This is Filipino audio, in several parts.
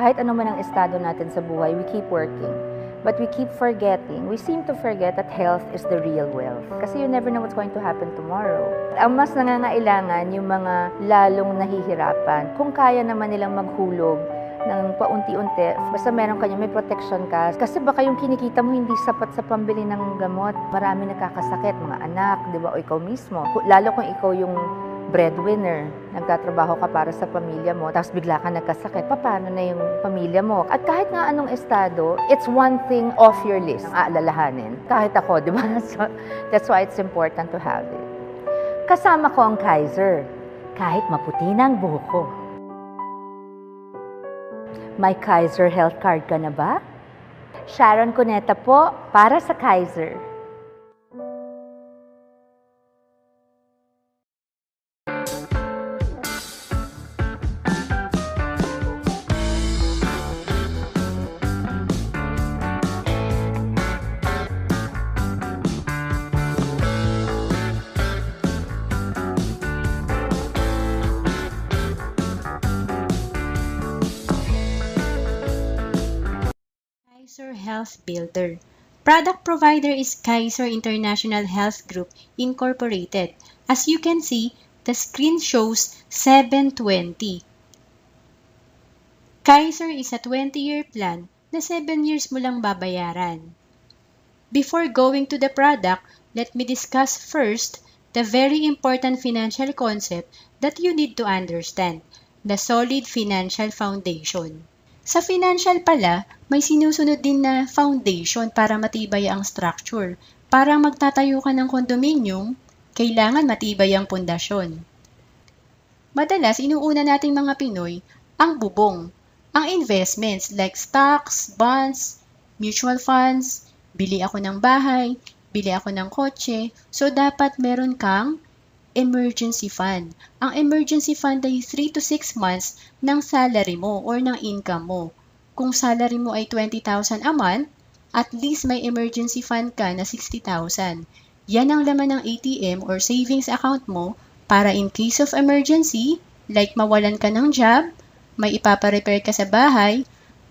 Kahit ano man ang estado natin sa buhay, we keep working. But we seem to forget that health is the real wealth. Kasi you never know what's going to happen tomorrow. Ang mas nangangailangan yung mga lalong nahihirapan. Kung kaya naman nilang maghulog ng paunti-unti, basta may protection ka. Kasi baka yung kinikita mo hindi sapat sa pambili ng gamot. Marami nakakasakit, mga anak, di ba? O ikaw mismo. Lalo kung ikaw yung breadwinner, nagtatrabaho ka para sa pamilya mo, tapos bigla ka nagkasakit, paano na yung pamilya mo? At kahit nga anong estado, it's one thing off your list ang aalalahanin. Kahit ako, di ba? So, that's why it's important to have it. Kasama ko ang Kaiser, kahit maputi na ang buhok ko. May Kaiser Health Card ka na ba? Sharon Cuneta po, para sa Kaiser. Kaiser Health Builder. Product provider is Kaiser International Health Group Incorporated. As you can see, the screen shows 720. Kaiser is a 20-year plan na 7 years mo lang babayaran. Before going to the product, let me discuss first the very important financial concept that you need to understand, the solid financial foundation. Sa financial pala, may sinusunod din na foundation para matibay ang structure. Parang magtatayo ka ng condominium, kailangan matibay ang pundasyon. Madalas, inuuna nating mga Pinoy ang bubong, ang investments like stocks, bonds, mutual funds, bili ako ng bahay, bili ako ng kotse, so dapat meron kang emergency fund. Ang emergency fund ay 3 to 6 months ng salary mo or ng income mo. Kung salary mo ay 20,000 a month, at least may emergency fund ka na 60,000. Yan ang laman ng ATM or savings account mo para in case of emergency, like mawalan ka ng job, may ipapa-repair ka sa bahay,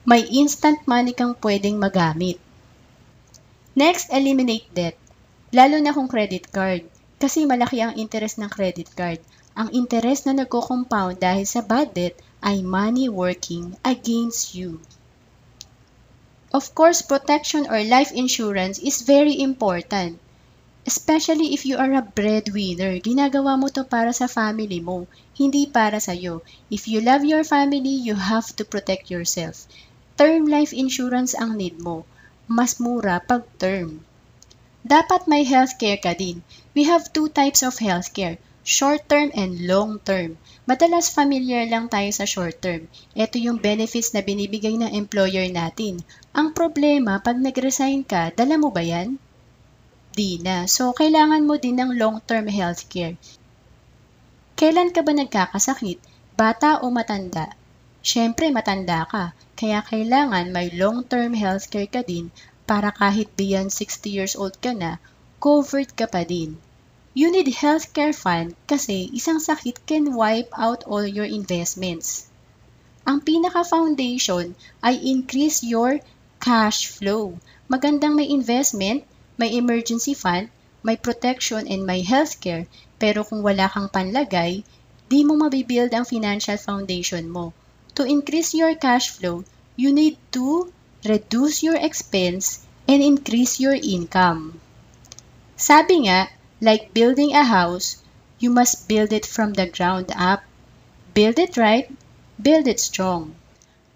may instant money kang pwedeng magamit. Next, eliminate debt. Lalo na kung credit card. Kasi malaki ang interest ng credit card. Ang interest na nagko-compound dahil sa bad debt ay money working against you. Of course, protection or life insurance is very important. Especially if you are a breadwinner. Ginagawa mo to para sa family mo, hindi para sa'yo. If you love your family, you have to protect yourself. Term life insurance ang need mo. Mas mura pag term. Dapat may healthcare ka din. We have 2 types of healthcare, short-term and long-term. Madalas familiar lang tayo sa short-term. Ito yung benefits na binibigay ng employer natin. Ang problema, pag nag-resign ka, dala mo ba yan? Di na. So, kailangan mo din ng long-term healthcare. Kailan ka ba nagkakasakit? Bata o matanda? Siyempre, matanda ka. Kaya kailangan may long-term healthcare ka din para kahit beyond 60 years old ka na, covered ka pa din. You need healthcare fund kasi isang sakit can wipe out all your investments. Ang pinaka-foundation ay increase your cash flow. Magandang may investment, may emergency fund, may protection and may healthcare, pero kung wala kang panlagay, di mo mabibuild ang financial foundation mo. To increase your cash flow, you need to reduce your expense and increase your income. Sabi nga, like building a house, you must build it from the ground up. Build it right, build it strong.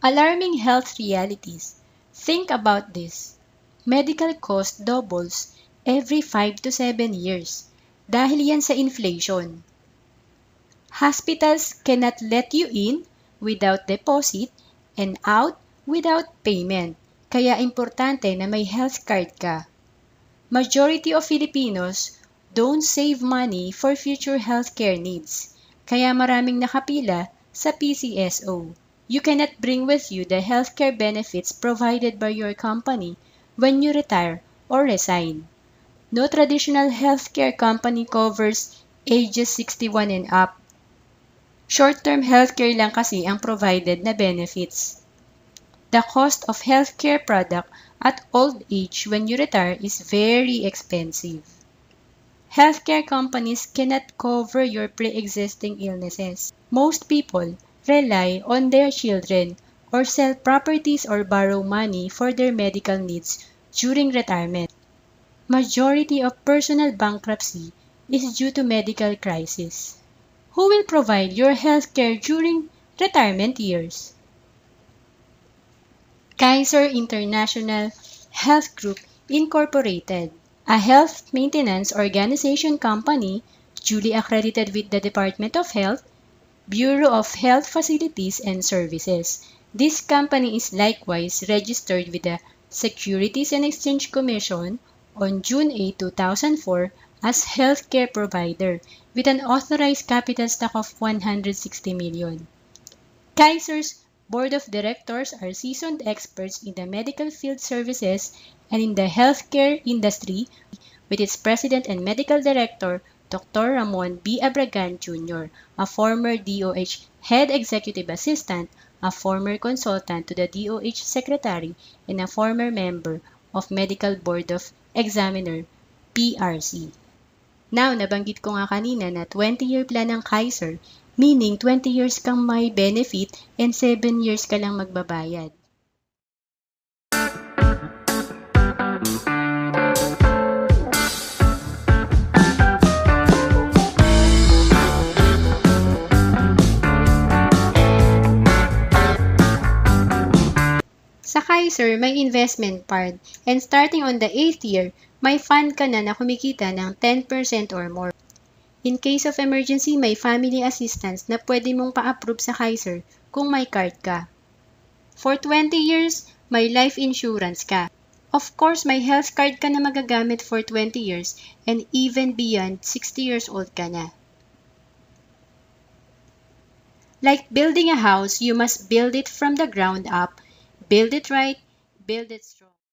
Alarming health realities. Think about this. Medical cost doubles every 5 to 7 years dahil yan sa inflation. Hospitals cannot let you in without deposit and out without payment. Kaya importante na may health card ka. Majority of Filipinos don't save money for future healthcare needs. Kaya maraming nakapila sa PCSO. You cannot bring with you the healthcare benefits provided by your company when you retire or resign. No traditional healthcare company covers ages 61 and up. Short-term healthcare lang kasi ang provided na benefits. the cost of healthcare product at old age when you retire is very expensive. Healthcare companies cannot cover your pre-existing illnesses. Most people rely on their children or sell properties or borrow money for their medical needs during retirement. Majority of personal bankruptcy is due to medical crisis. Who will provide your healthcare during retirement years? Kaiser International Health Group Incorporated, a health maintenance organization company duly accredited with the Department of Health, Bureau of Health Facilities and Services. This company is likewise registered with the Securities and Exchange Commission on June 8, 2004 as healthcare provider with an authorized capital stock of 160 million. Kaiser's board of directors are seasoned experts in the medical field services and in the healthcare industry, with its president and medical director, Dr. Ramon B. Abragan Jr., a former DOH head executive assistant, a former consultant to the DOH secretary, and a former member of Medical Board of Examiner, PRC. Now, nabanggit ko nga kanina na 20-year plan ng Kaiser, meaning 20 years kang may benefit and 7 years ka lang magbabayad. Sa Kaiser, may investment part, and starting on the 8th year, may fund ka na kumikita ng 10% or more. In case of emergency, may family assistance na pwede mong pa-approve sa Kaiser kung may card ka. For 20 years, may life insurance ka. Of course, may health card ka na magagamit for 20 years and even beyond 60 years old ka na. Like building a house, you must build it from the ground up. Build it right, build it strong.